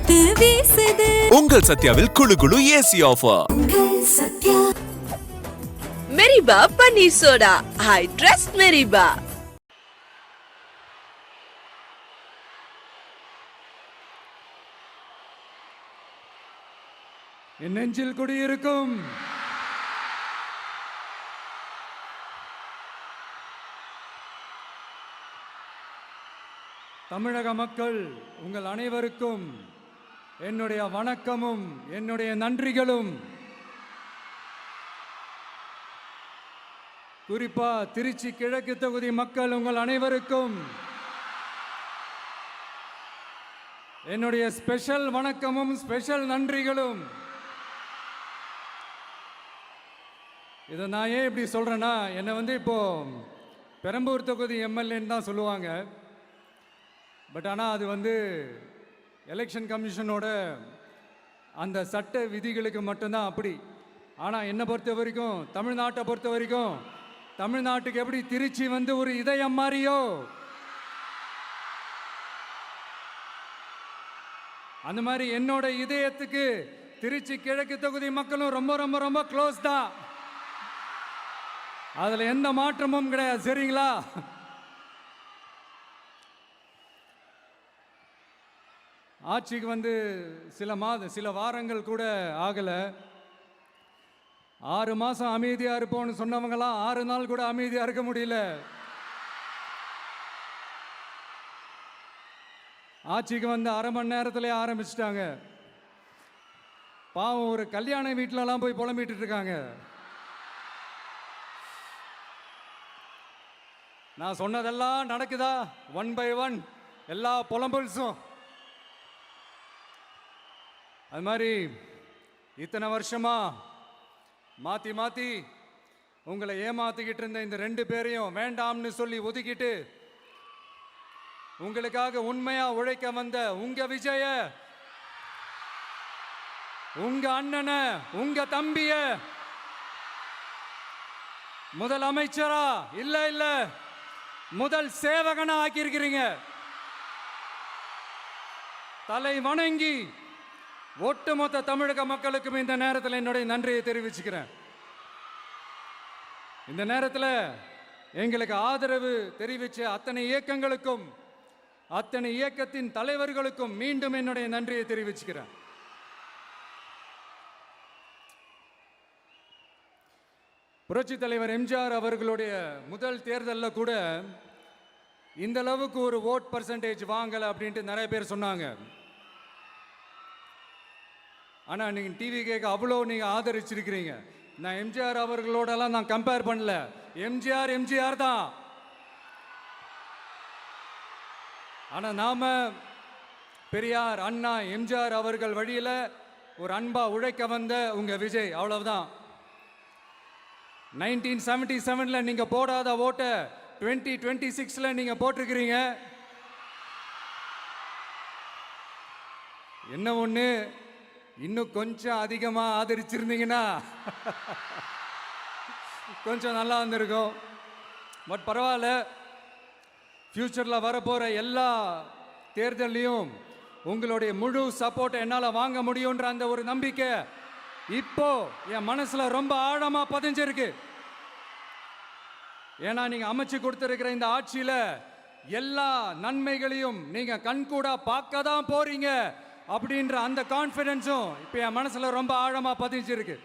காத்து வீசுது. உங்கள் சத்யாவில் குளு குளு ஏசி ஆஃபர். மெரிபா பன்னீர் சோடா. ஐ ட்ரஸ்ட் மெரிபா. என் நெஞ்சில் குடியிருக்கும் தமிழக மக்கள் உங்கள் அனைவருக்கும் என்னுடைய வணக்கமும் என்னுடைய நன்றிகளும். குறிப்பா திருச்சி கிழக்கு தொகுதி மக்கள் உங்கள் அனைவருக்கும் என்னுடைய ஸ்பெஷல் வணக்கமும் ஸ்பெஷல் நன்றிகளும். இதை நான் ஏன் இப்படி சொல்கிறேன்னா, என்னை இப்போ பெரம்பூர் தொகுதி எம்எல்ஏன்னு தான் சொல்லுவாங்க. பட் ஆனால் அது எலெக்ஷன் கமிஷனோட அந்த சட்ட விதிகளுக்கு மட்டும்தான் அப்படி. ஆனால் என்னை பொறுத்த வரைக்கும், தமிழ்நாட்டை பொறுத்த வரைக்கும், தமிழ்நாட்டுக்கு எப்படி திருச்சி ஒரு இதயம் மாதிரியோ, அந்த மாதிரி என்னோட இதயத்துக்கு திருச்சி கிழக்கு தொகுதி மக்களும் ரொம்ப ரொம்ப ரொம்ப க்ளோஸ் தான். அதில் எந்த மாற்றமும் கிடையாது. சரிங்களா? ஆட்சிக்கு சில வாரங்கள் கூட ஆகலை. 6 மாதம் அமைதியாக இருப்போம்னு சொன்னவங்களாம் 6 நாள் கூட அமைதியாக இருக்க முடியல. ஆட்சிக்கு அரை மணி நேரத்திலே ஆரம்பிச்சிட்டாங்க. பாவம், ஒரு கல்யாண வீட்டிலலாம் போய் புலம்பிட்டு இருக்காங்க. நான் சொன்னதெல்லாம் நடக்குதா? 1 by 1 எல்லா புலம்பல்ஸும். அது மாதிரி இத்தனை வருஷமா மாற்றி மாற்றி உங்களை ஏமாத்திக்கிட்டு இருந்த இந்த 2 பேரையும் வேண்டாம்னு சொல்லி ஒதுக்கிட்டு உங்களுக்காக உண்மையா உழைக்க வந்த உங்க விஜய, உங்க அண்ணனை, உங்க தம்பிய முதல் அமைச்சரா இல்ல முதல் சேவகனா ஆக்கியிருக்கிறீங்க. தலை வணங்கி ஒட்டுமொத்த தமிழக மக்களுக்கும் இந்த நேரத்தில் என்னுடைய நன்றியை தெரிவிச்சுக்கிறேன். இந்த நேரத்தில் எங்களுக்கு ஆதரவு தெரிவித்த அத்தனை இயக்கங்களுக்கும், அத்தனை இயக்கத்தின் தலைவர்களுக்கும் மீண்டும் என்னுடைய நன்றியை தெரிவிச்சுக்கிறேன். புரட்சி தலைவர் எம்ஜிஆர் அவர்களுடைய முதல் தேர்தலில் கூட இந்த அளவுக்கு ஒரு ஓட் பர்சன்டேஜ் வாங்கலை அப்படின்ட்டு நிறைய பேர் சொன்னாங்க. ஆனால் நீங்கள் டிவி கேட்க அவ்வளோ நீங்கள் ஆதரிச்சிருக்கிறீங்க. நான் எம்ஜிஆர் அவர்களோடலாம் நான் கம்பேர் பண்ணல. எம்ஜிஆர் தான். ஆனால் நாம பெரியார், அண்ணா, எம்ஜிஆர் அவர்கள் வழியில் ஒரு அன்பா உழைக்க வந்த உங்க விஜய், அவ்வளவுதான். 1977 நீங்க போடாத ஓட்டை 2026 நீங்க போட்டிருக்கிறீங்க. என்ன ஒண்ணு, இன்னும் கொஞ்சம் அதிகமா ஆதரிச்சிருந்தீங்கன்னா கொஞ்சம் நல்லா வந்திருக்கும். பட் பரவாயில்ல, ஃபியூச்சர்ல வரப்போற எல்லா தேர்தலையும் உங்களுடைய முழு சப்போர்ட்டை என்னால் வாங்க முடியுன்ற அந்த ஒரு நம்பிக்கை இப்போ என் மனசுல ரொம்ப ஆழமா பதிஞ்சிருக்கு. ஏன்னா நீங்க அமைச்சு கொடுத்திருக்கிற இந்த ஆட்சியில எல்லா நன்மைகளையும் நீங்க கண்கூடா பார்க்க தான் போறீங்க அப்படின்ற அந்த கான்ஃபிடன்ஸும் இப்போ என் மனசுல ரொம்ப ஆழமா பதிஞ்சிருக்கு.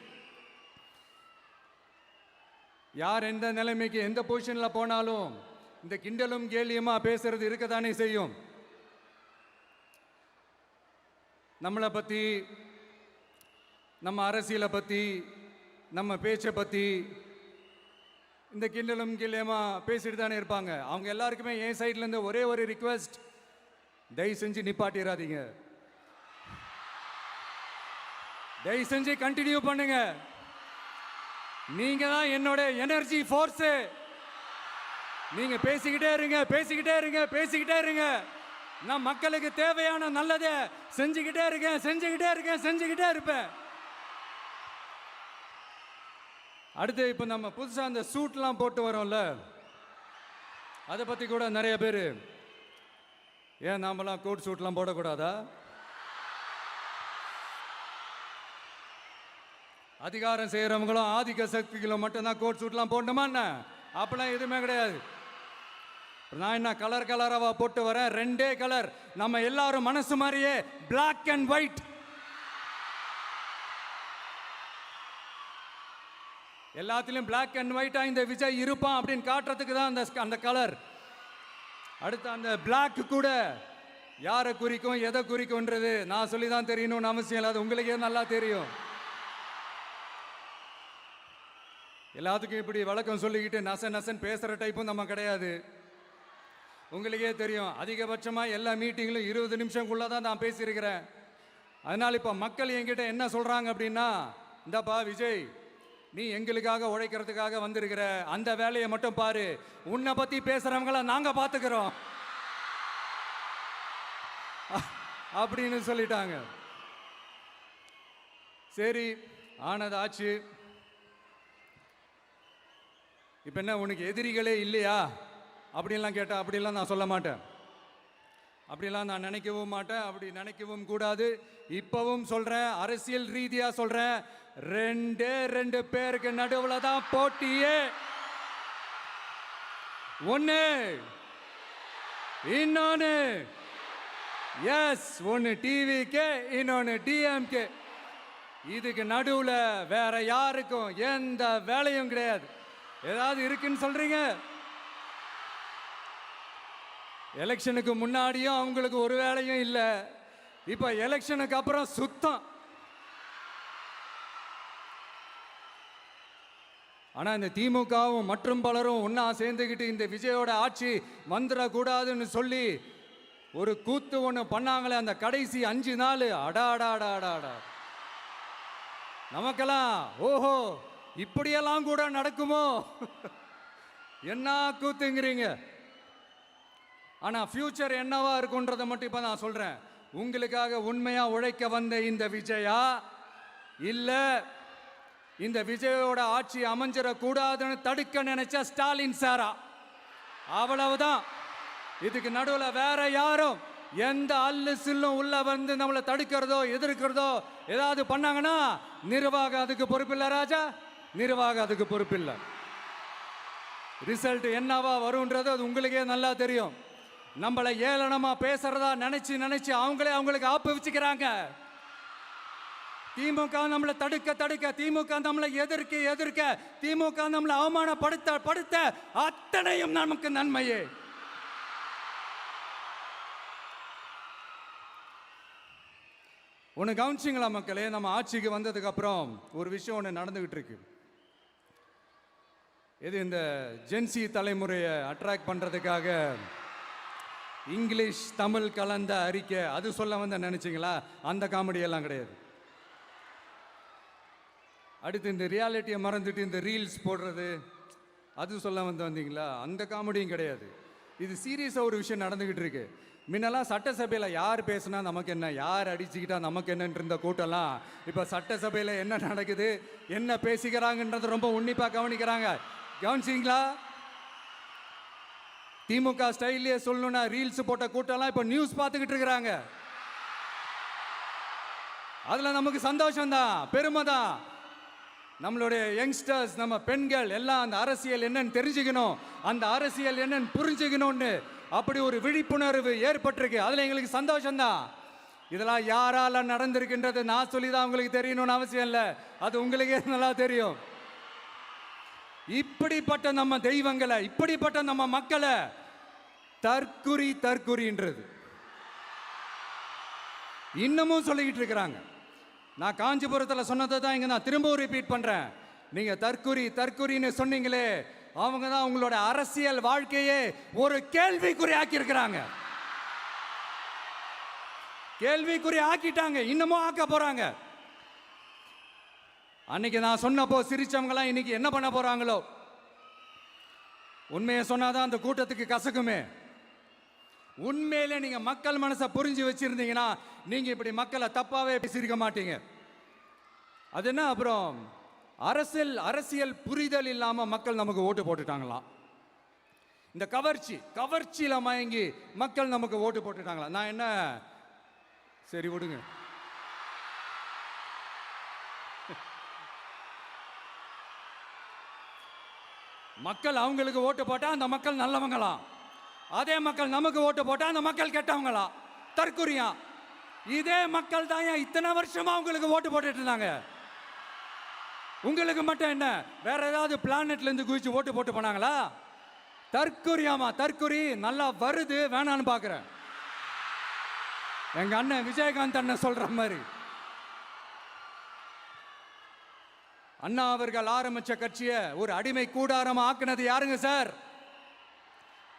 யார் எந்த நிலைமைக்கு எந்த பொசிஷன்ல போனாலும் இந்த கிண்டலும் கேலியுமா பேசுறது இருக்கத்தானே செய்யும். நம்மளை பத்தி, நம்ம அரசியலை பற்றி, நம்ம பேச்சை பற்றி இந்த கிண்டலும் கிள்ளையமா பேசிட்டு தானே இருப்பாங்க. அவங்க எல்லாருக்குமே என் சைட்லேருந்து ஒரே ஒரு ரிக்வெஸ்ட், தயவு செஞ்சு நிப்பாட்டிடாதீங்க. தயவு செஞ்சு கண்டினியூ பண்ணுங்க. நீங்க தான் என்னோட எனர்ஜி ஃபோர்ஸு. நீங்க பேசிக்கிட்டே இருங்க, பேசிக்கிட்டே இருங்க, பேசிக்கிட்டே இருங்க. நான் மக்களுக்கு தேவையான நல்லதை செஞ்சுக்கிட்டே இருக்கேன், செஞ்சுக்கிட்டே இருக்கேன், செஞ்சுக்கிட்டே இருப்பேன். அடுத்து இப்போ நம்ம புதுசாக அந்த சூட்லாம் போட்டு வரோம்ல, அதை பற்றி கூட நிறைய பேர், ஏன் நாமெல்லாம் கோட் சூட்லாம் போடக்கூடாதா? அதிகாரம் செய்யறவங்களும் ஆதிக்க சக்திகளும் மட்டும்தான் கோட் சூட்லாம் போடணுமா என்ன? அப்பெல்லாம் எதுவுமே கிடையாது. நான் என்ன கலர் கலராவா போட்டு வரேன்? ரெண்டே கலர், நம்ம எல்லாரும் மனசு மாதிரியே பிளாக் அண்ட் ஒயிட். எல்லாத்திலும் பிளாக் அண்ட் ஒயிட்டா இந்த விஜய் இருப்பான் அப்படின்னு காட்டுறதுக்கு தான் அந்த கலர். அடுத்து அந்த பிளாக் கூட யாரை குறிக்கும் எதை குறிக்கும்ன்றது நான் சொல்லி தான் தெரியணும்னு அவசியம் இல்லை, அது உங்களுக்கே நல்லா தெரியும். எல்லாத்துக்கும் இப்படி வழக்கம் சொல்லிக்கிட்டு நசன் பேசுகிற டைப்பும் நம்ம கிடையாது. உங்களுக்கே தெரியும், அதிகபட்சமாக எல்லா மீட்டிங்கிலும் 20 நிமிஷம்குள்ளே தான் நான் பேசியிருக்கிறேன். அதனால் இப்போ மக்கள் என்கிட்ட என்ன சொல்கிறாங்க அப்படின்னா, இந்தாப்பா விஜய், நீ எங்களுக்காக உழைக்கிறதுக்காக வந்திருக்கிற, அந்த வேலையை மட்டும் பாரு, உன்னை பற்றி பேசுகிறவங்கள நாங்கள் பார்த்துக்கிறோம் அப்படின்னு சொல்லிட்டாங்க. சரி, ஆனது ஆச்சு. இப்போ என்ன, உனக்கு எதிரிகளே இல்லையா அப்படின்லாம் கேட்டா, அப்படிலாம் நான் சொல்ல மாட்டேன், அப்படிலாம் நான் நினைக்கவும் மாட்டேன், அப்படி நினைக்கவும் கூடாது. இப்பவும் சொல்றேன், அரசியல் ரீதியா சொல்றேன், 2 பேருக்கு நடுவில் தான் போட்டியே. ஒன்னு இன்னொன்னு, எஸ், ஒன்னு டிவிக்கு, இன்னொன்னு டிஎம்கே. இதுக்கு நடுவில் வேற யாருக்கும் எந்த வேலையும் கிடையாது. ஏதாவது இருக்குன்னு சொல்றீங்க? எலெக்ஷனுக்கு முன்னாடியும் அவங்களுக்கு ஒரு வேலையும் இல்லை, இப்ப எலெக்ஷனுக்கு அப்புறம் சுத்தம். ஆனா இந்த திமுகவும் மற்றும் பலரும் ஒன்னா சேர்ந்துக்கிட்டு இந்த விஜயோட ஆட்சி வந்துடக்கூடாதுன்னு சொல்லி ஒரு கூத்து ஒன்று பண்ணாங்களே, அந்த கடைசி 5 நாள், அடாடாடாடாடா, நமக்கெல்லாம் ஓஹோ இப்படியெல்லாம் கூட நடக்குமோ என்ன கூத்துங்கிறீங்க. ஆனா ஃபியூச்சர் என்னவா இருக்குன்றதை மட்டும் இப்ப நான் சொல்றேன். உங்களுக்காக உண்மையா உழைக்க வந்த இந்த விஜயா, இல்ல இந்த விஜயோட ஆட்சி அமைஞ்சிடக்கூடாதுன்னு தடுக்க நினைச்ச ஸ்டாலின் சாரா, அவ்வளவுதான். இதுக்கு நடுவில் வேற யாரும் எந்த அல்லு சில்லும் உள்ள வந்து நம்மளை தடுக்கிறதோ எதிர்க்கிறதோ ஏதாவது பண்ணாங்கன்னா நிர்வாகம் அதுக்கு பொறுப்பில்லை ராஜா, நிர்வாகம் அதுக்கு பொறுப்பில்லை. ரிசல்ட் என்னவா வரும்ன்றது அது உங்களுக்கே நல்லா தெரியும். நம்மளை ஏளனமா பேசுறதா நினைச்சு அவங்களுக்கு ஆப்பு வச்சுக்கிறாங்க. திமுக நம்மளை தடுக்க, திமுக நம்மளை எதிர்க்க, திமுக நம்மளை அவமானப்படுத்த அத்தனையும் நமக்கு நன்மையே. ஒன்று கவனிச்சிங்களா மக்களே, நம்ம ஆட்சிக்கு வந்ததுக்கு அப்புறம் ஒரு விஷயம் ஒன்று நடந்துகிட்டு இருக்கு. இது இந்த ஜென்சி தலைமுறையை அட்ராக்ட் பண்றதுக்காக இங்கிலீஷ் தமிழ் கலந்த அறிக்கை, அது சொல்ல வந்த நினைச்சிங்களா? அந்த காமெடி எல்லாம் கிடையாது. அடுத்து இந்த ரியாலிட்டியை மறந்துட்டு இந்த ரீல்ஸ் போடுறது, அது சொல்ல வந்தீங்களா? அந்த காமெடியும் கிடையாது. இது சீரியஸாக ஒரு விஷயம் நடந்துகிட்டு இருக்கு. முன்னெல்லாம் சட்டசபையில் யார் பேசுனா நமக்கு என்ன, யார் அடிச்சுக்கிட்டா நமக்கு என்னன்னு இருந்த கூட்டம்லாம் இப்போ சட்டசபையில் என்ன நடக்குது, என்ன பேசிக்கிறாங்கன்றது ரொம்ப உன்னிப்பாக கவனிக்கிறாங்க. கவனிச்சிங்களா? திமுக ஸ்டைல்லே சொல்லணும்னா ரீல்ஸ் போட்ட கூட்டம்லாம் இப்போ நியூஸ் பார்த்துக்கிட்டு இருக்கிறாங்க. அதில் நமக்கு சந்தோஷம் தான், பெருமை தான். நம்மளுடைய யங்ஸ்டர்ஸ், நம்ம பெண்கள் எல்லாம் அந்த அரசியல் என்னன்னு தெரிஞ்சுக்கணும், அந்த அரசியல் என்னன்னு புரிஞ்சுக்கணும்னு அப்படி ஒரு விழிப்புணர்வு ஏற்பட்டிருக்கு. அதில் எங்களுக்கு சந்தோஷம்தான். இதெல்லாம் யாரால நடந்திருக்கின்றது நான் சொல்லி தான் உங்களுக்கு தெரியணும்னு அவசியம் இல்லை, அது உங்களுக்கே நல்லா தெரியும். இப்படிப்பட்ட நம்ம தெய்வங்களை, இப்படிப்பட்ட நம்ம மக்களை தற்குறின்றது இன்னமும் சொல்லிக்கிட்டு இருக்கிறாங்க. நான் காஞ்சிபுரத்தில் சொன்னதை தான் இங்க நான் திரும்பவும் ரிப்பீட் பண்றேன். நீங்க தற்குறின்னு சொன்னீங்களே, அவங்க தான் உங்களோட அரசியல் வாழ்க்கையே ஒரு கேள்விக்குறி ஆக்கி இருக்கிறாங்க. கேள்விக்குறி ஆக்கிட்டாங்க, இன்னமும் ஆக்க போறாங்க. அன்னைக்கு நான் சொன்னப்போ சிரிச்சவங்களாம் இன்னைக்கு என்ன பண்ண போறாங்களோ. உண்மையை சொன்னாதான் அந்த கூட்டத்துக்கு கசக்குமே. உண்மையிலே நீங்க மக்கள் மனசை புரிஞ்சு வச்சிருந்தீங்கன்னா நீங்க இப்படி மக்களை தப்பாவே பேசியிருக்க மாட்டீங்க. அது என்ன, அப்புறம் அரசியல் புரிதல் இல்லாம மக்கள் நமக்கு ஓட்டு போட்டுட்டாங்களாம். இந்த கவர்ச்சியில மயங்கி மக்கள் நமக்கு ஓட்டு போட்டுட்டாங்களா? நான் என்ன, சரி விடுங்க. மக்கள் அவங்களுக்கு ஓட்டு போட்டால் அந்த மக்கள் நல்லவங்களாம், அதே மக்கள் நமக்கு ஓட்டு போட்டால் அந்த மக்கள் கெட்டவங்களாம். தற்குறியா? இதே மக்கள் தான் இத்தனை வருஷமா உங்களுக்கு ஓட்டு போட்டுட்டு இருந்தாங்க. உங்களுக்கு மட்டும் என்ன, வேற ஏதாவது பிளானட்ல இருந்து குதிச்சு ஓட்டு போட்டு போனாங்களா? தற்குறியாமா? தற்குறி நல்லா வருது, வேணான்னு பாக்குறேன். எங்க அண்ணன் விஜயகாந்த் அண்ணன் சொல்ற மாதிரி, அண்ணா அவர்கள் ஆரம்பிச்ச கட்சியை ஒரு அடிமை கூடாரமா ஆக்குனது யாருங்க சார்?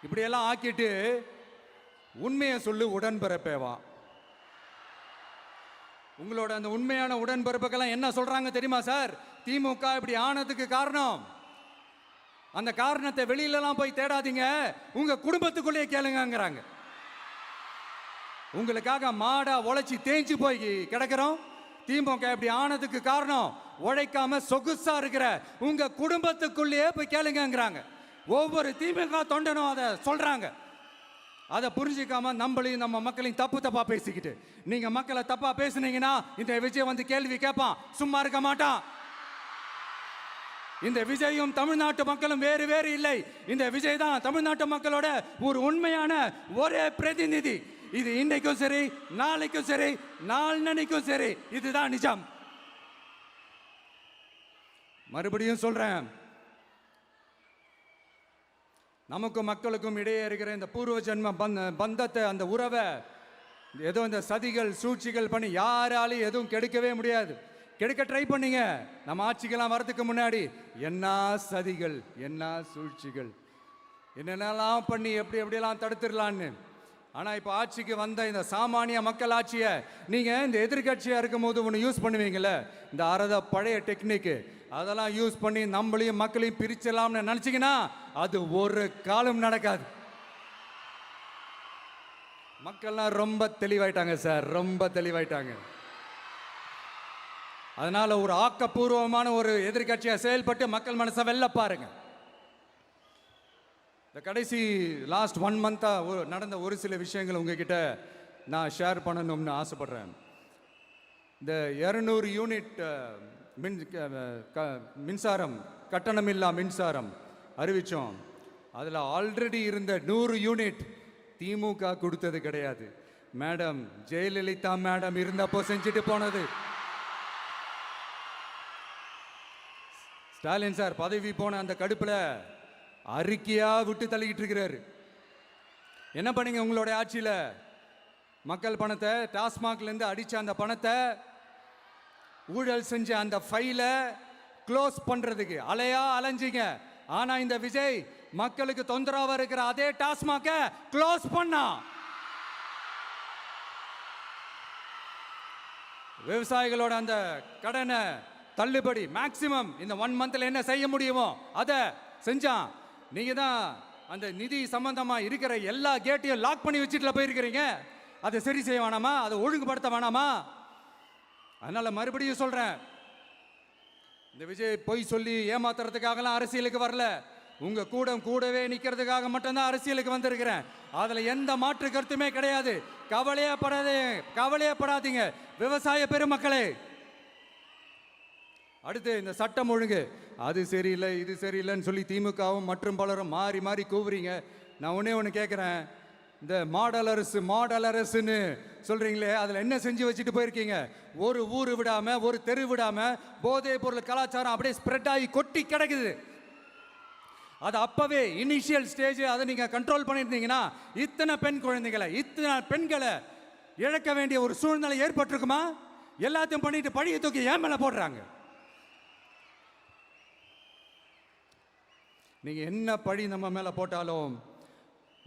இப்படியெல்லாம் ஆக்கிட்டு உண்மையை சொல்லு உடன்பிறப்பேவா. உங்களோட அந்த உண்மையான உடன்பிறப்புக்கெல்லாம் என்ன சொல்றாங்க தெரியுமா சார்? திமுக இப்படி ஆனதுக்கு காரணம், அந்த காரணத்தை வெளியிலலாம் போய் தேடாதீங்க, உங்க குடும்பத்துக்குள்ளேயே கேளுங்கிறாங்க. உங்களுக்காக மாடா உழைச்சி தேஞ்சு போய் கிடக்கிறோம். திமுக இப்படி ஆனதுக்கு காரணம் உழைக்காம சொகுசா இருக்கிற உங்க குடும்பத்துக்குள்ளேயே போய் கேளுங்கிறாங்க. ஒவ்வொரு திமுக தொண்டனும் அதை சொல்றாங்க. அதை புரிஞ்சிக்காம நம்மளையும் நம்ம மக்களையும் தப்பா பேசிக்கிட்டு, நீங்க மக்களை தப்பா பேசுனீங்கன்னா இந்த விஜய் வந்து கேள்வி கேட்பான், சும்மா இருக்க மாட்டான். இந்த விஜயும் தமிழ்நாட்டு மக்களும் வேறு வேறு இல்லை. இந்த விஜய் தான் தமிழ்நாட்டு மக்களோட ஒரு உண்மையான ஒரே பிரதிநிதி. இது இன்னைக்கும் சரி, நாளைக்கும் சரி, நாளன்னைக்கும் சரி, இதுதான் நிஜம். மறுபடியும் சொல்றேன், நமக்கும் மக்களுக்கும் இடையே இருக்கிற இந்த பூர்வ ஜென்ம பந்தத்தை, அந்த உறவை ஏதோ இந்த சதிகள் சூழ்ச்சிகள் பண்ணி யாராலையும் எதுவும் கெடுக்கவே முடியாது. கெடுக்க ட்ரை பண்ணீங்க நம்ம ஆட்சிக்கெல்லாம் வரதுக்கு முன்னாடி. என்ன சதிகள், என்ன சூழ்ச்சிகள், என்னென்னலாம் பண்ணி எப்படி எப்படியெல்லாம் தடுத்துடலான்னு. ஆனால் இப்போ ஆட்சிக்கு வந்த இந்த சாமானிய மக்கள் ஆட்சியை நீங்கள் இந்த எதிர்கட்சியாக இருக்கும் போது ஒன்று யூஸ் பண்ணுவீங்கள்ல, இந்த அறத பழைய டெக்னிக்கு, அதெல்லாம் யூஸ் பண்ணி நம்மளையும் மக்களையும் பிரிச்சலாம்னு நினச்சிங்கன்னா அது ஒரு காலம் நடக்காது. மக்கள்லாம் ரொம்ப தெளிவாயிட்டாங்க சார், ரொம்ப தெளிவாயிட்டாங்க. அதனால ஒரு ஆக்கப்பூர்வமான ஒரு எதிர்கட்சியை செயல்பட்டு மக்கள் மனசை வெல்ல பாருங்க. இந்த கடைசி லாஸ்ட் 1 மந்த்தாக நடந்த ஒரு சில விஷயங்கள் உங்ககிட்ட நான் ஷேர் பண்ணணும்னு ஆசைப்படுறேன். இந்த 200 யூனிட் மின்சாரம், கட்டணமில்லா மின்சாரம் அறிவித்தோம். அதில் ஆல்ரெடி இருந்த 100 யூனிட் திமுக கொடுத்தது கிடையாது. மேடம் ஜெயலலிதா மேடம் இருந்தப்போ செஞ்சுட்டு போனது. ஸ்டாலின் சார் பதவி போன அந்த கடுப்பில் அறிக்கையா விட்டு தள்ளிக்கிட்டு இருக்கிறாரு. என்ன பண்ணீங்க உங்களுடைய ஆட்சியில்? மக்கள் பணத்தை, டாஸ்மாக்லேருந்து அடித்த அந்த பணத்தை, ஊழல் செஞ்ச அந்த ஃபைலை க்ளோஸ் பண்ணுறதுக்கு அலையா அலைஞ்சிங்க. ஆனால் இந்த விஜய் மக்களுக்கு தொந்தரவாக இருக்கிற அதே டாஸ்மாகை க்ளோஸ் பண்ணா. விவசாயிகளோட அந்த கடனை தள்ளுபடி மேக்சிமம் இந்த 1 மந்த்ல என்ன செய்ய முடியுமோ அதை செஞ்சான். நீங்க தான் அந்த நிதி சம்பந்தமா இருக்கிற எல்லா கேட்டையும் லாக் பண்ணி வச்சுட்டு போயிருக்கிறீங்க. அதை சரி செய்ய வேணாமா? அதை ஒழுங்குபடுத்த வேணாமா? அதனால மறுபடியும் சொல்றேன், இந்த விஜய் பொய் சொல்லி ஏமாத்துறதுக்காகலாம் அரசியலுக்கு வரல. உங்க கூடவே நிக்கிறதுக்காக மட்டும்தான் அரசியலுக்கு வந்திருக்கிறேன். அதுல எந்த மாற்று கருத்துமே கிடையாது. கவலையப்படாதீங்க விவசாய பெருமக்களே. அடுத்து இந்த சட்டம் ஒழுங்கு, அது சரியில்லை இது சரியில்லைன்னு சொல்லி திமுகவும் மற்றும் பலரும் மாறி மாறி கூவுறீங்க. நான் ஒன்று கேட்குறேன், இந்த மாடல் அரசுன்னு சொல்கிறீங்களே, அதில் என்ன செஞ்சு வச்சுட்டு போயிருக்கீங்க? ஒரு ஊர் விடாமல், ஒரு தெரு விடாமல் போதைப் பொருள் கலாச்சாரம் அப்படியே ஸ்ப்ரெட் ஆகி கொட்டி கிடக்குது. அது அப்போவே இனிஷியல் ஸ்டேஜ் அதை நீங்கள் கண்ட்ரோல் பண்ணியிருந்தீங்கன்னா இத்தனை பெண்களை இழக்க வேண்டிய ஒரு சூழ்நிலை ஏற்பட்டிருக்குமா? எல்லாத்தையும் பண்ணிட்டு பழியை தூக்கி ஏன் மேலே போடுறாங்க. நீங்கள் என்ன பழி நம்ம மேலே போட்டாலும்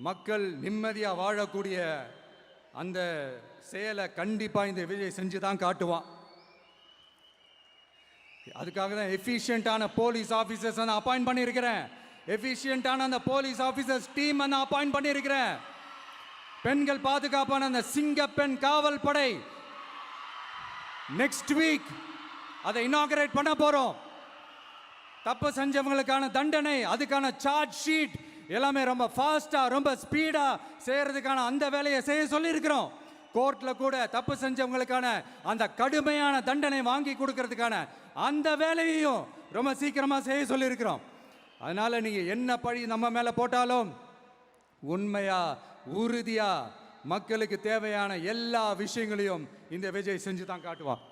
மக்கள் நிம்மதியாக வாழக்கூடிய அந்த செயலை கண்டிப்பாக இந்த விஜய் செஞ்சு தான் காட்டுவான். அதுக்காக தான் எஃபிஷியண்டான போலீஸ் ஆஃபீஸர்ஸ் நான் அப்பாயிண்ட் பண்ணியிருக்கிறேன். எஃபிஷியண்டான அந்த போலீஸ் ஆஃபீஸர்ஸ் டீம் நான் அப்பாயிண்ட் பண்ணியிருக்கிறேன். பெண்கள் பாதுகாப்பான அந்த சிங்கப்பெண் காவல் படை நெக்ஸ்ட் வீக் அதை இனாகரேட் பண்ண போகிறோம். தப்பு செஞ்சவங்களுக்கான தண்டனை, அதுக்கான சார்ஜ் ஷீட் எல்லாமே ரொம்ப ஃபாஸ்ட்டாக ரொம்ப ஸ்பீடாக செய்கிறதுக்கான அந்த வேலையை செய்ய சொல்லியிருக்கிறோம். கோர்ட்டில் கூட தப்பு செஞ்சவங்களுக்கான அந்த கடுமையான தண்டனை வாங்கி கொடுக்கறதுக்கான அந்த வேலையையும் ரொம்ப சீக்கிரமாக செய்ய சொல்லியிருக்கிறோம். அதனால நீங்க என்ன பழி நம்ம மேல போட்டாலும் உண்மையா உறுதியா மக்களுக்கு தேவையான எல்லா விஷயங்களையும் இந்த விஜய் செஞ்சு தான் காட்டுவான்.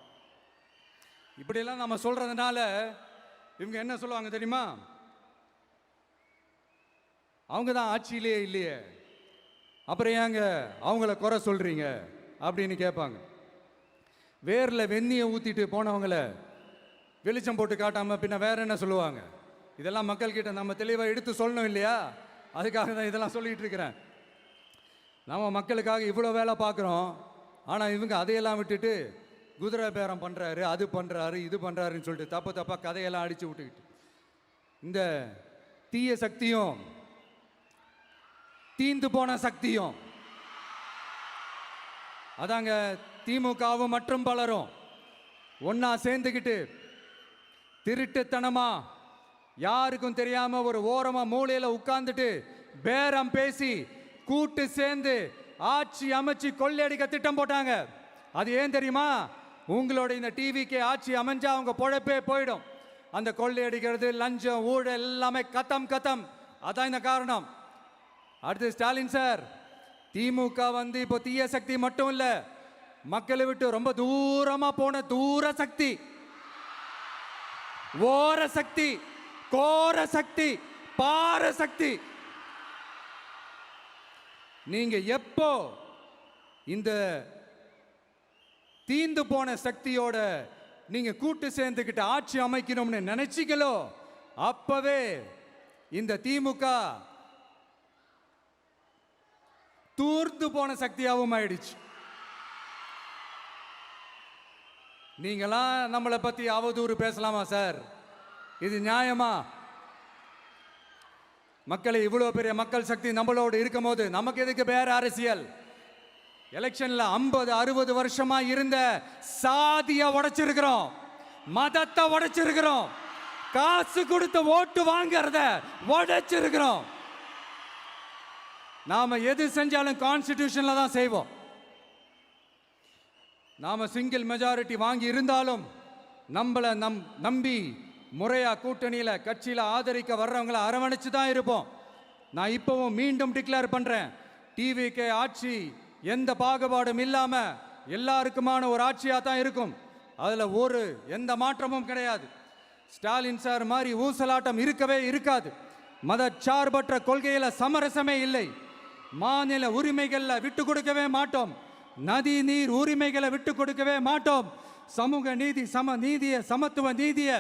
இப்படியெல்லாம் நம்ம சொல்றதுனால இவங்க என்ன சொல்லுவாங்க தெரியுமா? அவங்க தான் ஆட்சியிலே இல்லையே, அப்புறம் ஏங்க அவங்கள குறை சொல்றீங்க அப்படின்னு கேட்பாங்க. வேரில் வெந்நியை ஊற்றிட்டு போனவங்கள வெளிச்சம் போட்டு காட்டாமல் பின்ன வேற என்ன சொல்லுவாங்க? இதெல்லாம் மக்கள்கிட்ட நம்ம தெளிவாக எடுத்து சொல்லணும் இல்லையா? அதுக்காக தான் இதெல்லாம் சொல்லிட்டு இருக்கிறேன். நம்ம மக்களுக்காக இவ்வளோ வேலை பார்க்குறோம், ஆனால் இவங்க அதையெல்லாம் விட்டுட்டு குதிரை பேரம் பண்ணுறாரு, அது பண்ணுறாரு, இது பண்ணுறாருன்னு சொல்லிட்டு தப்பாக கதையெல்லாம் அடித்து விட்டுக்கிட்டு இந்த தீய சக்தியும் தீந்து போன சக்தியும் அதாங்க திமுகவும் மற்றும் பலரும் ஒன்னா சேர்ந்துக்கிட்டு திருட்டுத்தனமா யாருக்கும் தெரியாம ஒரு ஓரமா மூலையில உட்கார்ந்துட்டு பேரம் பேசி கூட்டு சேர்ந்து ஆட்சி அமைச்சு கொள்ளையடிக்க திட்டம் போட்டாங்க. அது ஏன் தெரியுமா? உங்களோட இந்த டிவிக்கு ஆட்சி அமைஞ்சா அவங்க பொழப்பே போயிடும். அந்த கொள்ளையடிக்கிறது, லஞ்சம், ஊழல் எல்லாமே கத்தம். அதான் இந்த காரணம். அடுத்து ஸ்டாலின் சார், திமுக வந்து இப்போ தீய சக்தி மட்டும் இல்ல, மக்களை விட்டு ரொம்ப தூரமா போன தூர சக்தி, ஓர சக்தி, கோர சக்தி, பார சக்தி. நீங்க எப்போ இந்த தீந்து போன சக்தியோட நீங்க கூட்டு சேர்ந்துக்கிட்டு ஆட்சி அமைக்கணும்னு நினைச்சீங்களோ அப்பவே இந்த திமுக தூர்ந்து போன சக்தியாகவும் ஆயிடுச்சு. நீங்களாம் நம்மளை பத்தி அவதூறு பேசலாமா சார்? இது நியாயமா? மக்களை இவ்வளவு பெரிய மக்கள் சக்தி நம்மளோடு இருக்கும் போது நமக்கு எதுக்கு வேற அரசியல்? எலெக்ஷன்ல 50-60 வருஷமா இருந்த சாதிய உடைச்சிருக்கிறோம், மதத்தை உடைச்சிருக்கிறோம், காசு கொடுத்து ஓட்டு வாங்கறத உடைச்சிருக்கிறோம். நாம எது செஞ்சாலும் கான்ஸ்டிடியூஷன்ல தான் செய்வோம். நாம சிங்கிள் மெஜாரிட்டி வாங்கி இருந்தாலும் நம்மளை நம்பி முறையா கூட்டணியில கட்சியில ஆதரிக்க வர்றவங்களை அரவணைச்சு தான் இருப்போம். நான் இப்பவும் மீண்டும் டிக்ளேர் பண்றேன், டிவிகே ஆட்சி எந்த பாகுபாடும் இல்லாம எல்லாருக்குமான ஒரு ஆட்சியா தான் இருக்கும். அதுல எந்த மாற்றமும் கிடையாது. ஸ்டாலின் சார் மாதிரி ஊசலாட்டம் இருக்கவே இருக்காது. மதச்சார்பற்ற கொள்கையில சமரசமே இல்லை. மாநில உரிமைகள்ல விட்டு கொடுக்கவே மாட்டோம். நதி நீர் உரிமைகளை விட்டு கொடுக்கவே மாட்டோம். சமூக நீதி, சம நீதிய, சமத்துவ நீதிய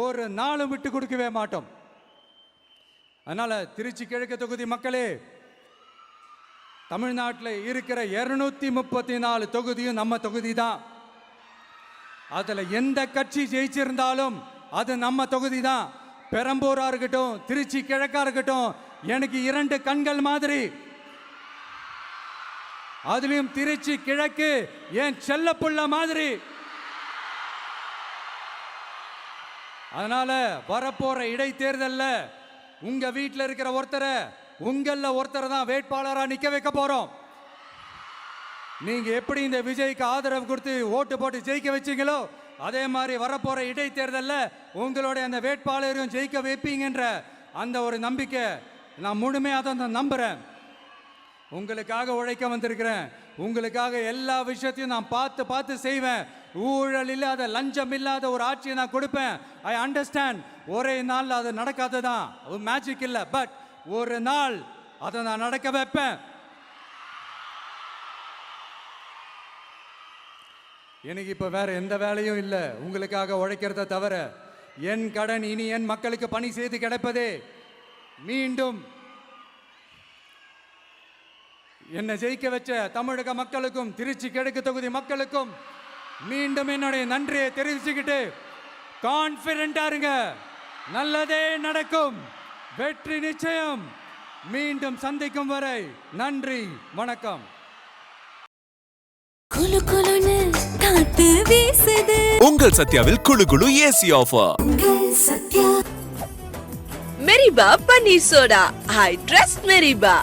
ஒரு நாளும் விட்டு கொடுக்கவே மாட்டோம். அதனால திருச்சி கிழக்கு தொகுதி மக்களே, தமிழ்நாட்டில் இருக்கிற 234 தொகுதியும் நம்ம தொகுதி தான். அதுல எந்த கட்சி ஜெயிச்சிருந்தாலும் அது நம்ம தொகுதி தான். பெரம்பூரா இருக்கட்டும், திருச்சி கிழக்கா இருக்கட்டும், எனக்கு 2 கண்கள் மாதிரி. அதுலயும் திருச்சி கிழக்கு என் செல்ல புள்ள மாதிரி. அதனால வரப்போற இடைத்தேர்தல்ல உங்க வீட்டில் இருக்கிற ஒருத்தரை, உங்கள ஒருத்தரை தான் வேட்பாளராக நிக்க வைக்க போறோம். நீங்க எப்படி இந்த விஜய்க்கு ஆதரவு கொடுத்து ஓட்டு போட்டு ஜெயிக்க வச்சீங்களோ அதே மாதிரி வரப்போற இடைத்தேர்தல்ல உங்களுடைய அந்த வேட்பாளரையும் ஜெயிக்க வைப்பீங்கன்ற அந்த ஒரு நம்பிக்கை நான் முழுமையாக தான் நம்புறேன். உங்களுக்காக உழைக்க வந்திருக்கிறேன். உங்களுக்காக எல்லா விஷயத்தையும் நான் பார்த்து செய்வேன். ஊழல் இல்லாத, லஞ்சம் இல்லாத ஒரு ஆட்சியை நான் கொடுப்பேன். I understand. ஒரே நாள் அது நடக்காததான், மேஜிக் இல்லை. பட் ஒரு நாள் அதை நான் நடக்க வைப்பேன். எனக்கு இப்ப வேற எந்த வேலையும் இல்லை உங்களுக்காக உழைக்கிறத தவிர. என் கடன் இனி என் மக்களுக்கு பணி செய்து கிடைப்பதே. மீண்டும் என்னை ஜெயிக்க வச்ச தமிழக மக்களுக்கும் திருச்சி கிழக்கு தொகுதி மக்களுக்கும் மீண்டும் என்னுடைய நன்றியை தெரிவிச்சுக்கிட்டு கான்பிடென்டா இருங்க, நல்லதே நடக்கும், வெற்றி நிச்சயம். மீண்டும் சந்திக்கும் வரை நன்றி, வணக்கம். குளு குளுன்னு காத்து வீசுது. உங்கள் சத்யாவில் குளு குளு ஏசி ஆஃபர். சத்யா மெரிபா பன்னீர் சோடா. I trust மெரிபா.